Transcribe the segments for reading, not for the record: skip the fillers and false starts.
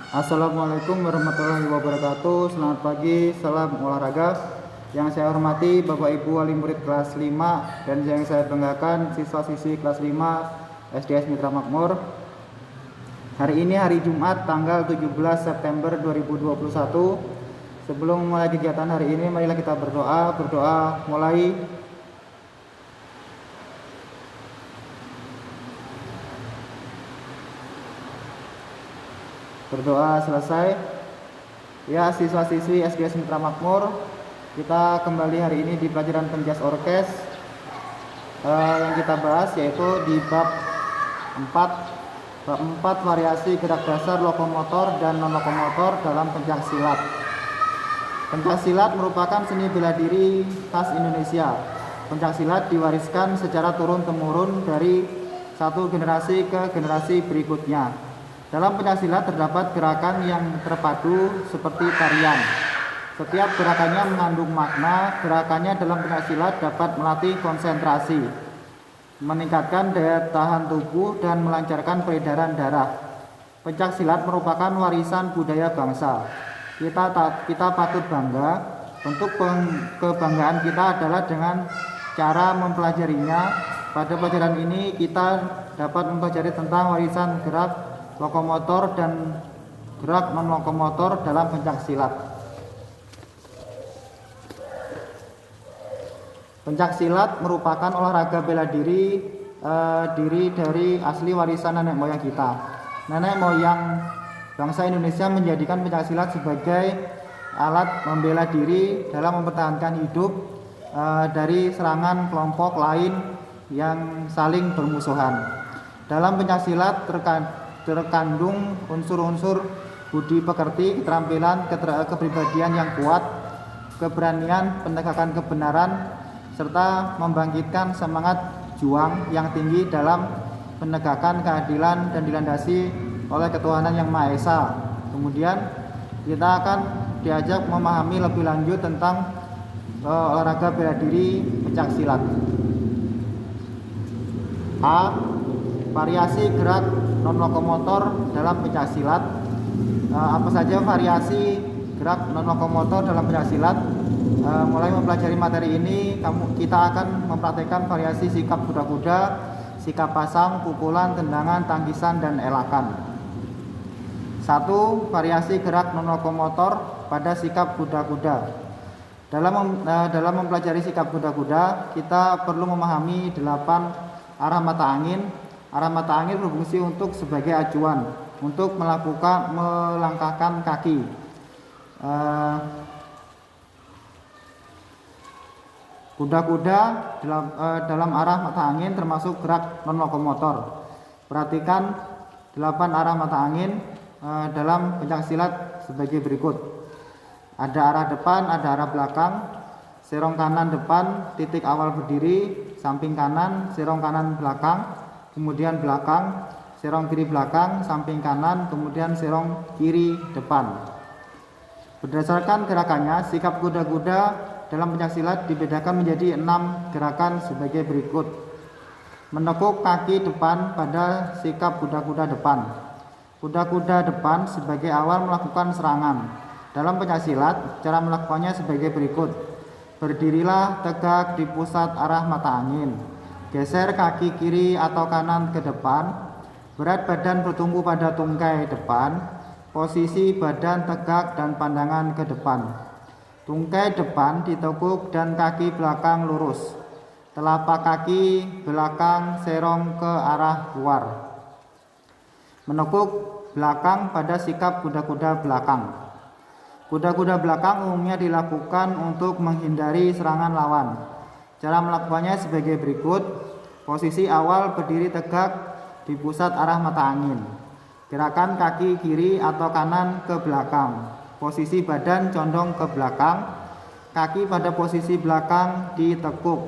Assalamualaikum warahmatullahi wabarakatuh. Selamat pagi, salam olahraga. Yang saya hormati Bapak Ibu wali murid kelas 5 dan yang saya banggakan siswa-siswi kelas 5 SDS Mitra Makmur. Hari ini hari Jumat tanggal 17 September 2021. Sebelum mulai kegiatan hari ini, marilah kita berdoa. Berdoa mulai. Berdoa selesai. Ya, siswa-siswi SDS Mitra Makmur, kita kembali hari ini di pelajaran penjas orkes. Yang kita bahas yaitu di bab 4 variasi gerak dasar lokomotor dan non lokomotor dalam pencak silat. Pencak silat merupakan seni bela diri khas Indonesia. Pencak silat diwariskan secara turun-temurun dari satu generasi ke generasi berikutnya. Dalam pencak silat terdapat gerakan yang terpadu seperti tarian. Setiap gerakannya mengandung makna. Gerakannya dalam pencak silat dapat melatih konsentrasi, meningkatkan daya tahan tubuh, dan melancarkan peredaran darah. Pencak silat merupakan warisan budaya bangsa. Kita patut bangga. Bentuk kebanggaan kita adalah dengan cara mempelajarinya. Pada pelajaran ini kita dapat mempelajari tentang warisan gerak lokomotor dan gerak non lokomotor dalam pencak silat. Pencak silat merupakan olahraga bela diri dari asli warisan nenek moyang kita. Nenek moyang bangsa Indonesia menjadikan pencak silat sebagai alat membela diri dalam mempertahankan hidup dari serangan kelompok lain yang saling bermusuhan. Dalam pencak silat terkandung unsur-unsur budi pekerti, keterampilan, kepribadian yang kuat, keberanian, penegakan kebenaran, serta membangkitkan semangat juang yang tinggi dalam penegakan keadilan dan dilandasi oleh ketuhanan yang Maha Esa. Kemudian kita akan diajak memahami lebih lanjut tentang olahraga bela diri pencak silat. A. Variasi gerak non lokomotor dalam pencak silat. Apa saja variasi gerak non lokomotor dalam pencak silat? Mulai mempelajari materi ini, kita akan mempraktekkan variasi sikap kuda-kuda, sikap pasang, pukulan, tendangan, tangkisan, dan elakan. 1. Variasi gerak non lokomotor pada sikap kuda-kuda. Dalam mempelajari sikap kuda-kuda, kita perlu memahami 8 arah mata angin. Arah mata angin berfungsi untuk sebagai acuan untuk melangkahkan kaki. Kuda-kuda dalam arah mata angin termasuk gerak non lokomotor. Perhatikan 8 arah mata angin dalam pencak silat sebagai berikut. Ada arah depan, ada arah belakang, serong kanan depan, titik awal berdiri, samping kanan, serong kanan belakang, kemudian belakang, serong kiri belakang, samping kanan, kemudian serong kiri depan. Berdasarkan gerakannya, sikap kuda-kuda dalam pencak silat dibedakan menjadi 6 gerakan sebagai berikut. Menekuk kaki depan pada sikap kuda-kuda depan. Kuda-kuda depan sebagai awal melakukan serangan. Dalam pencak silat, cara melakukannya sebagai berikut. Berdirilah tegak di pusat arah mata angin. Geser kaki kiri atau kanan ke depan. Berat badan bertumpu pada tungkai depan. Posisi badan tegak dan pandangan ke depan. Tungkai depan ditekuk dan kaki belakang lurus. Telapak kaki belakang serong ke arah luar. Menekuk belakang pada sikap kuda-kuda belakang. Kuda-kuda belakang umumnya dilakukan untuk menghindari serangan lawan. Cara melakukannya sebagai berikut. Posisi awal berdiri tegak di pusat arah mata angin. Gerakan kaki kiri atau kanan ke belakang. Posisi badan condong ke belakang. Kaki pada posisi belakang ditekuk.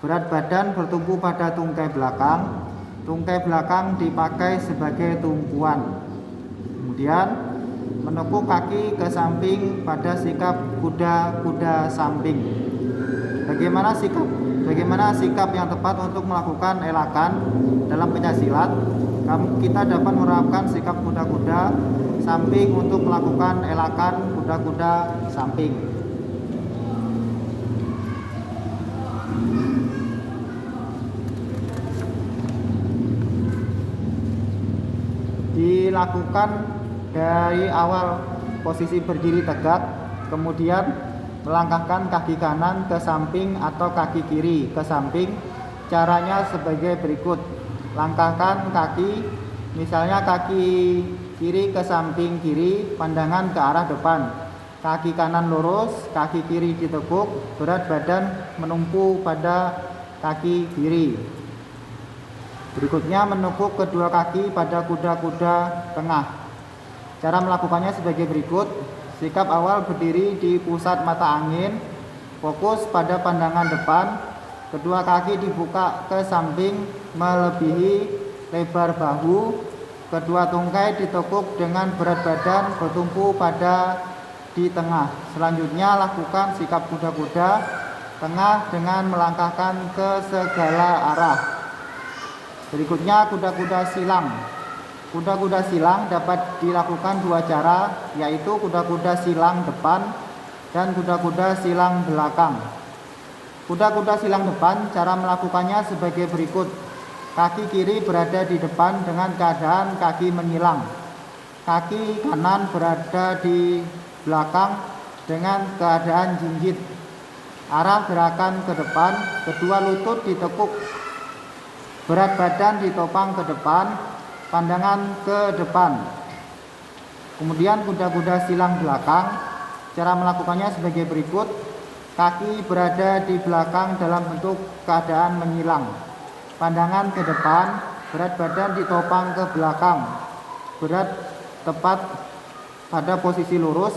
Berat badan bertumpu pada tungkai belakang. Tungkai belakang dipakai sebagai tumpuan. Kemudian menekuk kaki ke samping pada sikap kuda-kuda samping. Bagaimana sikap yang tepat untuk melakukan elakan dalam pencak silat? kita dapat menerapkan sikap kuda-kuda samping untuk melakukan elakan kuda-kuda samping. Dilakukan dari awal posisi berdiri tegak, kemudian melangkahkan kaki kanan ke samping atau kaki kiri ke samping. Caranya sebagai berikut: langkahkan kaki, misalnya kaki kiri ke samping kiri, pandangan ke arah depan, kaki kanan lurus, kaki kiri ditekuk, berat badan menumpu pada kaki kiri. Berikutnya menekuk kedua kaki pada kuda-kuda tengah. Cara melakukannya sebagai berikut: sikap awal berdiri di pusat mata angin, fokus pada pandangan depan, kedua kaki dibuka ke samping melebihi lebar bahu, kedua tungkai ditekuk dengan berat badan bertumpu pada di tengah. Selanjutnya lakukan sikap kuda-kuda tengah dengan melangkahkan ke segala arah. Berikutnya kuda-kuda silang. Kuda-kuda silang dapat dilakukan dua cara, yaitu kuda-kuda silang depan dan kuda-kuda silang belakang. Kuda-kuda silang depan, cara melakukannya sebagai berikut: kaki kiri berada di depan dengan keadaan kaki menyilang, kaki kanan berada di belakang dengan keadaan jinjit. Arah gerakan ke depan, kedua lutut ditekuk, berat badan ditopang ke depan, pandangan ke depan. Kemudian kuda-kuda silang belakang, cara melakukannya sebagai berikut: kaki berada di belakang dalam bentuk keadaan menyilang, pandangan ke depan, berat badan ditopang ke belakang, berat tepat pada posisi lurus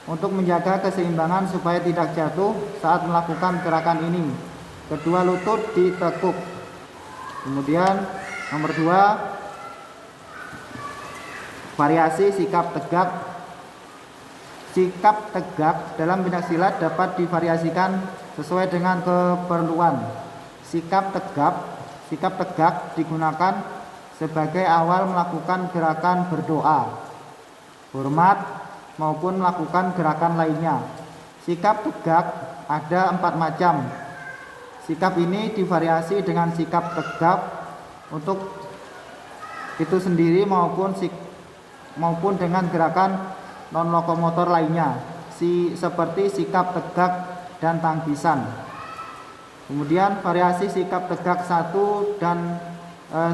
untuk menjaga keseimbangan supaya tidak jatuh saat melakukan gerakan ini. Kedua lutut ditekuk. Kemudian nomor 2, variasi sikap tegak. Sikap tegak dalam pencaksilat dapat divariasikan sesuai dengan keperluan. Sikap tegak digunakan sebagai awal melakukan gerakan berdoa, hormat, maupun melakukan gerakan lainnya. Sikap tegak ada 4 macam. Sikap ini divariasi dengan sikap tegak untuk itu sendiri maupun dengan gerakan non-lokomotor lainnya, seperti sikap tegak dan tangkisan. Kemudian variasi sikap tegak 1 dan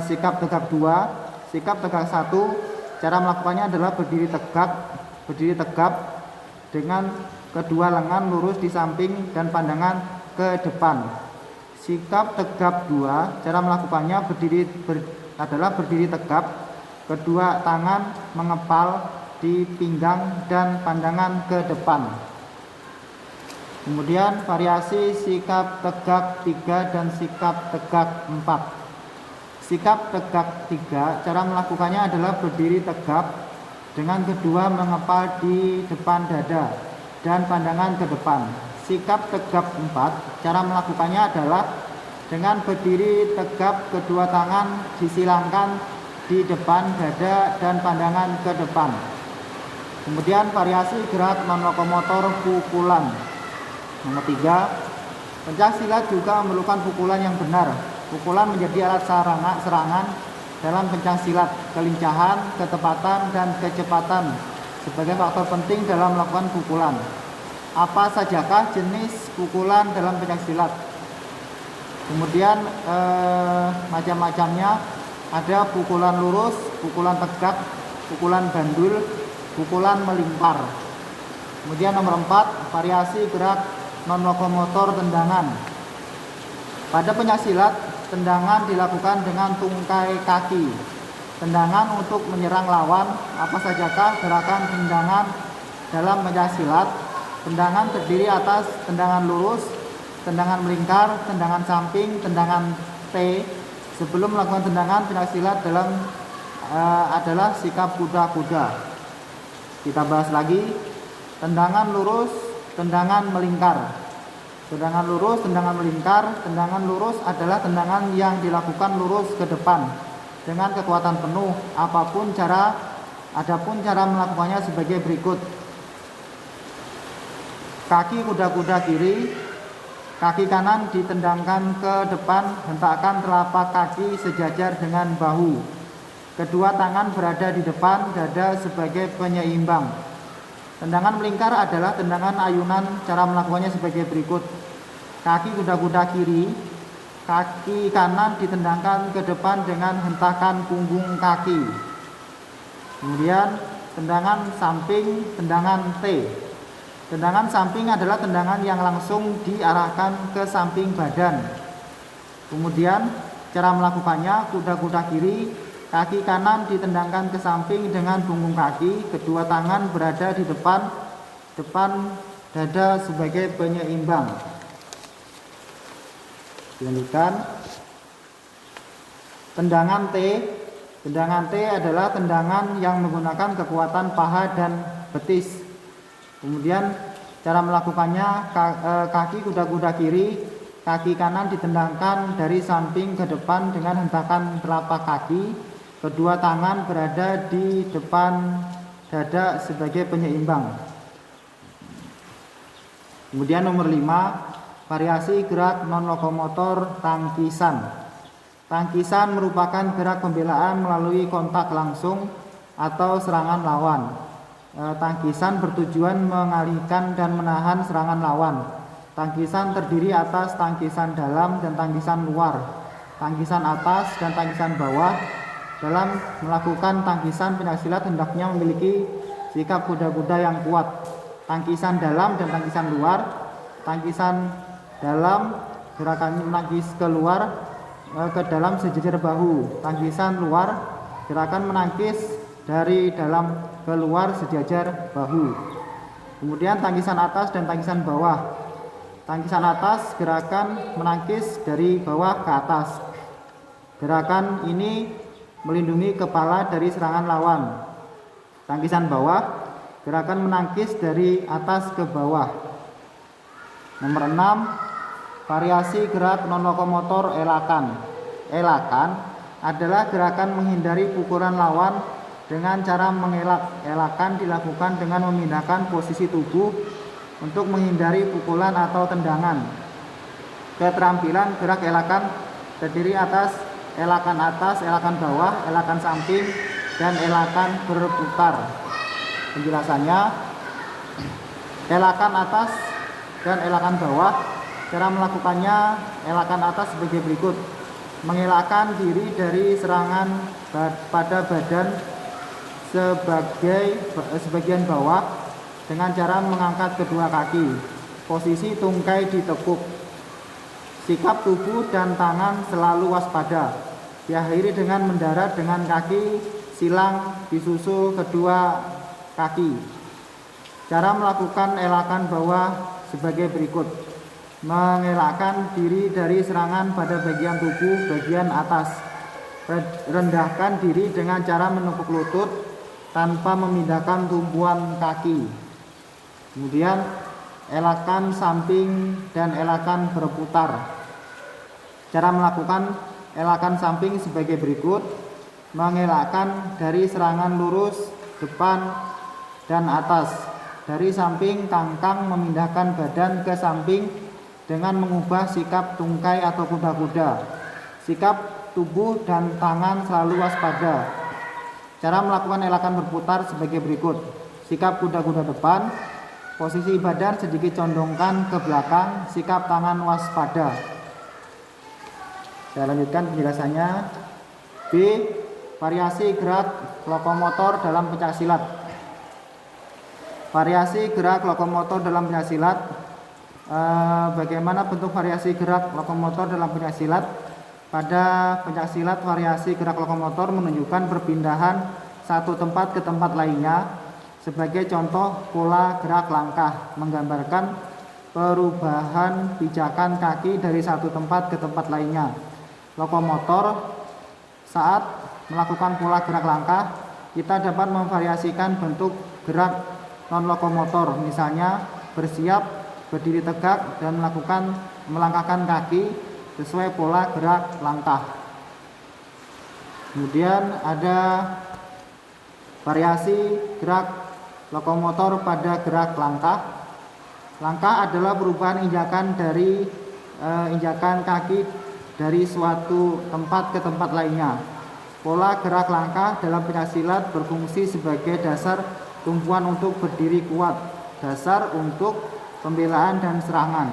sikap tegak 2. Sikap tegak 1, cara melakukannya adalah berdiri tegap dengan kedua lengan lurus di samping dan pandangan ke depan. Sikap tegap 2, cara melakukannya adalah berdiri tegap, kedua tangan mengepal di pinggang dan pandangan ke depan. Kemudian variasi sikap tegak 3 dan sikap tegak 4. Sikap tegak 3, cara melakukannya adalah berdiri tegap dengan kedua mengepal di depan dada dan pandangan ke depan. Sikap tegap 4, cara melakukannya adalah dengan berdiri tegap, kedua tangan disilangkan di depan dada dan pandangan ke depan. Kemudian variasi gerak non-lokomotor pukulan. Nomor 3, pencaksilat juga memerlukan pukulan yang benar. Pukulan menjadi alat serangan dalam pencaksilat. Kelincahan, ketepatan, dan kecepatan sebagai faktor penting dalam melakukan pukulan. Apa sajakah jenis pukulan dalam pencaksilat? Kemudian macam-macamnya ada pukulan lurus, pukulan tegak, pukulan bandul, pukulan melimpar. Kemudian nomor 4, variasi gerak non-lokomotor tendangan. Pada pencaksilat, tendangan dilakukan dengan tungkai kaki. Tendangan untuk menyerang lawan. Apa sajakah gerakan tendangan dalam pencaksilat? Tendangan terdiri atas tendangan lurus, tendangan melingkar, tendangan samping, tendangan T. Sebelum melakukan tendangan, pencaksilat adalah sikap kuda-kuda. Kita bahas lagi. Tendangan lurus, tendangan melingkar. Tendangan lurus, tendangan melingkar. Tendangan lurus adalah tendangan yang dilakukan lurus ke depan. dengan kekuatan penuh. Adapun cara melakukannya sebagai berikut. Kaki kuda-kuda kiri, kaki kanan ditendangkan ke depan, hentakkan telapak kaki sejajar dengan bahu. Kedua tangan berada di depan dada sebagai penyeimbang. Tendangan melingkar adalah tendangan ayunan. Cara melakukannya sebagai berikut. Kaki kuda-kuda kiri, kaki kanan ditendangkan ke depan dengan hentakan punggung kaki. Kemudian tendangan samping, tendangan T. Tendangan samping adalah tendangan yang langsung diarahkan ke samping badan. Kemudian cara melakukannya, kuda-kuda kiri, kaki kanan ditendangkan ke samping dengan punggung kaki, kedua tangan berada di depan dada sebagai penyeimbang. Dilanjutkan. Tendangan T. Tendangan T adalah tendangan yang menggunakan kekuatan paha dan betis. Kemudian cara melakukannya, kaki kuda-kuda kiri, kaki kanan ditendangkan dari samping ke depan dengan hentakan telapak kaki, kedua tangan berada di depan dada sebagai penyeimbang. Kemudian nomor 5, variasi gerak non-lokomotor tangkisan. Tangkisan merupakan gerak pembelaan melalui kontak langsung atau serangan lawan. Tangkisan bertujuan mengalihkan dan menahan serangan lawan. Tangkisan terdiri atas tangkisan dalam dan tangkisan luar, tangkisan atas dan tangkisan bawah. Dalam melakukan tangkisan, pencaksilat hendaknya memiliki sikap kuda-kuda yang kuat. Tangkisan dalam dan tangkisan luar. Tangkisan dalam gerakannya menangkis keluar ke dalam sejajar bahu. Tangkisan luar gerakan menangkis dari dalam keluar sejajar bahu. Kemudian tangkisan atas dan tangkisan bawah. Tangkisan atas gerakan menangkis dari bawah ke atas. Gerakan ini melindungi kepala dari serangan lawan. Tangkisan bawah gerakan menangkis dari atas ke bawah. Nomor 6, variasi gerak non-lokomotor elakan. Elakan adalah gerakan menghindari pukulan lawan dengan cara mengelak. Elakan dilakukan dengan memindahkan posisi tubuh untuk menghindari pukulan atau tendangan. Keterampilan gerak elakan terdiri atas, elakan bawah, elakan samping, dan elakan berputar. Penjelasannya, elakan atas dan elakan bawah. Cara melakukannya, elakan atas sebagai berikut. Mengelakkan diri dari serangan pada badan sebagian bawah dengan cara mengangkat kedua kaki. Posisi tungkai ditekuk. Sikap tubuh dan tangan selalu waspada. Diakhiri dengan mendarat dengan kaki silang disusul kedua kaki. Cara melakukan elakan bawah sebagai berikut. Mengelakkan diri dari serangan pada bagian tubuh bagian atas. Rendahkan diri dengan cara menekuk lutut tanpa memindahkan tumpuan kaki. Kemudian elakan samping dan elakan berputar. Cara melakukan elakan samping sebagai berikut. Mengelakkan dari serangan lurus depan dan atas. Dari samping kangkang memindahkan badan ke samping dengan mengubah sikap tungkai atau kuda-kuda. Sikap tubuh dan tangan selalu waspada. Cara melakukan elakan berputar sebagai berikut. Sikap kuda-kuda depan, posisi badan sedikit condongkan ke belakang, sikap tangan waspada. Saya lanjutkan penjelasannya. B. Variasi gerak lokomotor dalam pencaksilat. Variasi gerak lokomotor dalam pencaksilat. Bagaimana bentuk variasi gerak lokomotor dalam pencaksilat? Pada pencaksilat, variasi gerak lokomotor menunjukkan perpindahan satu tempat ke tempat lainnya. Sebagai contoh, pola gerak langkah menggambarkan perubahan pijakan kaki dari satu tempat ke tempat lainnya. Lokomotor saat melakukan pola gerak langkah, kita dapat memvariasikan bentuk gerak non-lokomotor, misalnya bersiap, berdiri tegak, dan melangkahkan kaki sesuai pola gerak langkah. Kemudian ada variasi gerak lokomotor pada gerak langkah. Langkah adalah perubahan injakan dari injakan kaki dari suatu tempat ke tempat lainnya. Pola gerak langkah dalam pencaksilat berfungsi sebagai dasar tumpuan untuk berdiri kuat, dasar untuk pembelaan dan serangan,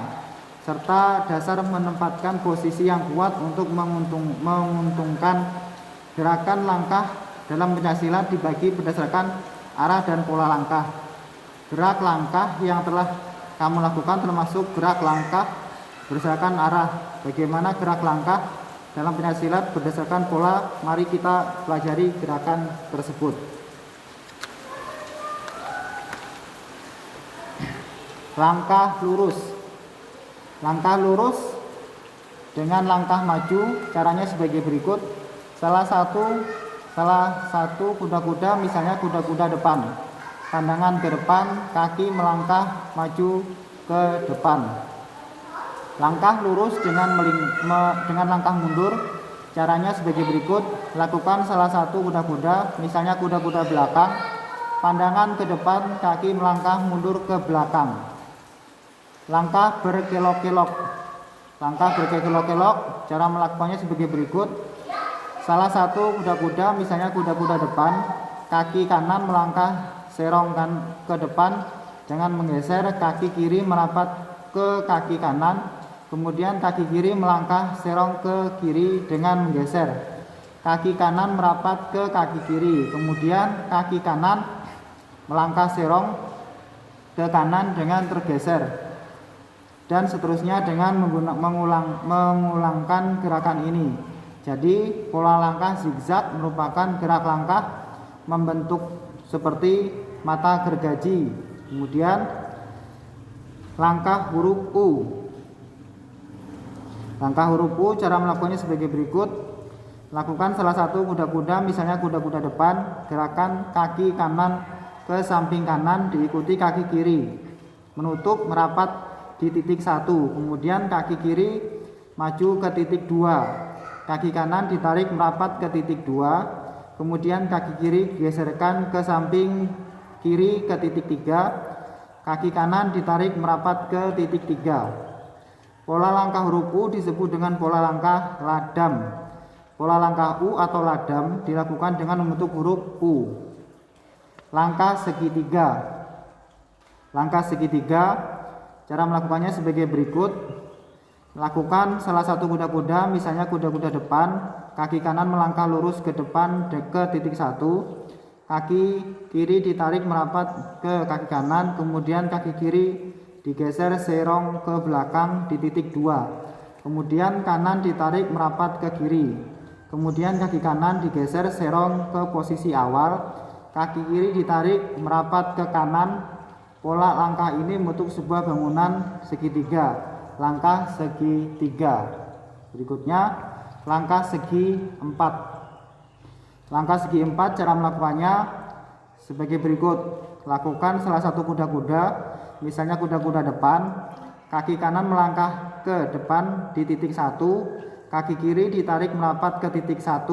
serta dasar menempatkan posisi yang kuat untuk menguntungkan. Gerakan langkah dalam pencaksilat dibagi berdasarkan arah dan pola langkah. Gerak langkah yang telah kamu lakukan termasuk gerak langkah berdasarkan arah. Bagaimana gerak langkah dalam pencaksilat berdasarkan pola? Mari kita pelajari gerakan tersebut. Langkah lurus. Langkah lurus dengan langkah maju caranya sebagai berikut. Salah satu kuda-kuda, misalnya kuda-kuda depan, pandangan ke depan, kaki melangkah maju ke depan. Langkah lurus dengan langkah mundur caranya sebagai berikut. Lakukan salah satu kuda-kuda, misalnya kuda-kuda belakang, pandangan ke depan, kaki melangkah mundur ke belakang. Langkah berkelok-kelok. Langkah berkelok-kelok cara melakukannya sebagai berikut. Salah satu kuda-kuda, misalnya kuda-kuda depan, kaki kanan melangkah serong ke depan dengan menggeser, kaki kiri merapat ke kaki kanan, kemudian kaki kiri melangkah serong ke kiri dengan menggeser, kaki kanan merapat ke kaki kiri, kemudian kaki kanan melangkah serong ke kanan dengan tergeser, dan seterusnya dengan mengulangkan gerakan ini. Jadi pola langkah zigzag merupakan gerak langkah membentuk seperti mata gergaji. Kemudian langkah huruf U. Langkah huruf U cara melakukannya sebagai berikut. Lakukan salah satu kuda-kuda, misalnya kuda-kuda depan, gerakan kaki kanan ke samping kanan diikuti kaki kiri, menutup merapat di titik 1, kemudian kaki kiri maju ke titik 2. Kaki kanan ditarik merapat ke titik 2, kemudian kaki kiri geserkan ke samping kiri ke titik 3, kaki kanan ditarik merapat ke titik 3. Pola langkah huruf U disebut dengan pola langkah ladam. Pola langkah U atau ladam dilakukan dengan membentuk huruf U. Langkah segitiga. Langkah segitiga cara melakukannya sebagai berikut. Lakukan salah satu kuda-kuda, misalnya kuda-kuda depan, kaki kanan melangkah lurus ke depan ke titik 1, kaki kiri ditarik merapat ke kaki kanan, kemudian kaki kiri digeser serong ke belakang di titik 2, kemudian kanan ditarik merapat ke kiri, kemudian kaki kanan digeser serong ke posisi awal, kaki kiri ditarik merapat ke kanan. Pola langkah ini membentuk sebuah bangunan segitiga. Langkah segitiga. Berikutnya langkah segi 4. Langkah segi 4 cara melakukannya sebagai berikut. Lakukan salah satu kuda-kuda, misalnya kuda-kuda depan, kaki kanan melangkah ke depan di titik 1, kaki kiri ditarik merapat ke titik 1,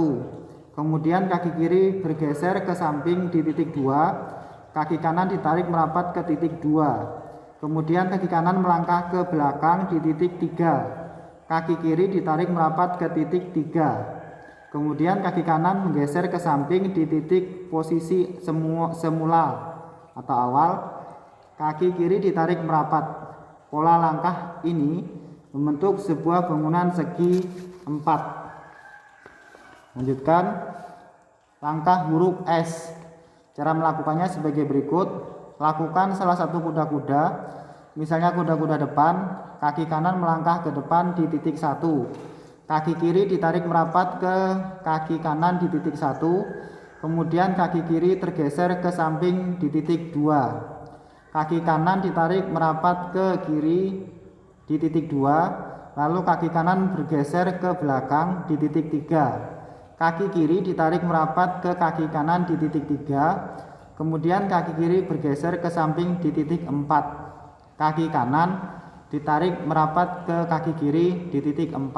kemudian kaki kiri bergeser ke samping di titik 2, kaki kanan ditarik merapat ke titik 2, kemudian kaki kanan melangkah ke belakang di titik 3, kaki kiri ditarik merapat ke titik 3, kemudian kaki kanan menggeser ke samping di titik posisi semula atau awal, kaki kiri ditarik merapat. Pola langkah ini membentuk sebuah bangunan segi 4. Lanjutkan langkah huruf S. Cara melakukannya sebagai berikut. Lakukan salah satu kuda-kuda, misalnya kuda-kuda depan, kaki kanan melangkah ke depan di titik 1, kaki kiri ditarik merapat ke kaki kanan di titik 1, kemudian kaki kiri tergeser ke samping di titik 2, kaki kanan ditarik merapat ke kiri di titik 2, lalu kaki kanan bergeser ke belakang di titik 3, kaki kiri ditarik merapat ke kaki kanan di titik 3, kemudian kaki kiri bergeser ke samping di titik 4. Kaki kanan ditarik merapat ke kaki kiri di titik 4.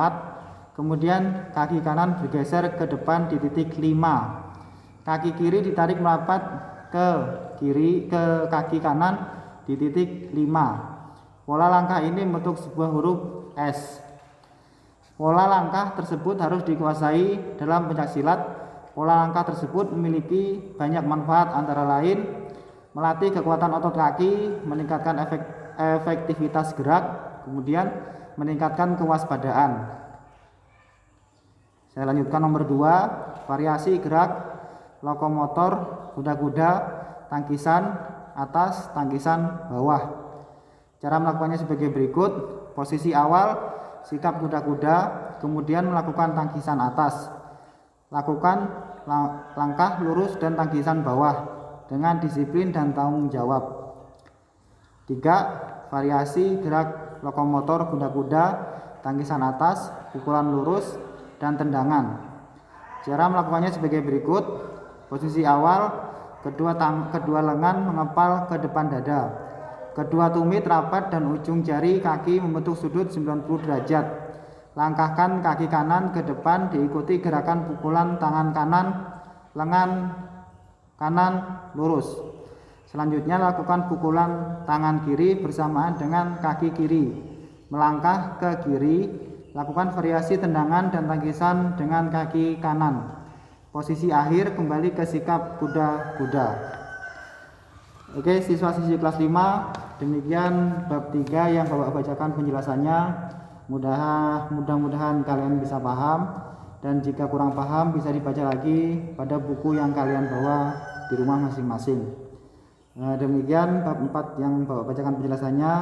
Kemudian kaki kanan bergeser ke depan di titik 5. Kaki kiri ditarik merapat ke kaki kanan di titik 5. Pola langkah ini membentuk sebuah huruf S. Pola langkah tersebut harus dikuasai dalam pencaksilat. Pola langkah tersebut memiliki banyak manfaat, antara lain melatih kekuatan otot kaki, meningkatkan efektivitas gerak, kemudian meningkatkan kewaspadaan. Saya lanjutkan nomor 2, variasi gerak lokomotor kuda-kuda, tangkisan atas, tangkisan bawah. Cara melakukannya sebagai berikut. Posisi awal, sikap kuda-kuda, kemudian melakukan tangkisan atas. Lakukan langkah lurus dan tangkisan bawah dengan disiplin dan tanggung jawab. 3. Variasi gerak lokomotor kuda-kuda, tangkisan atas, pukulan lurus, dan tendangan. Cara melakukannya sebagai berikut. Posisi awal, kedua lengan mengepal ke depan dada. Kedua tumit rapat dan ujung jari kaki membentuk sudut 90 derajat. Langkahkan kaki kanan ke depan diikuti gerakan pukulan tangan kanan, lengan kanan lurus. Selanjutnya lakukan pukulan tangan kiri bersamaan dengan kaki kiri. Melangkah ke kiri, lakukan variasi tendangan dan tangkisan dengan kaki kanan. Posisi akhir, kembali ke sikap kuda-kuda. Oke, siswa-siswi kelas 5, demikian bab 3 yang Bapak bacakan penjelasannya. Mudah-mudahan kalian bisa paham, dan jika kurang paham bisa dibaca lagi pada buku yang kalian bawa di rumah masing-masing. Demikian bab 4 yang Bapak bacakan penjelasannya.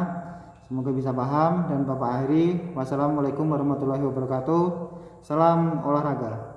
Semoga bisa paham, dan Bapak akhiri. Wassalamualaikum warahmatullahi wabarakatuh. Salam olahraga.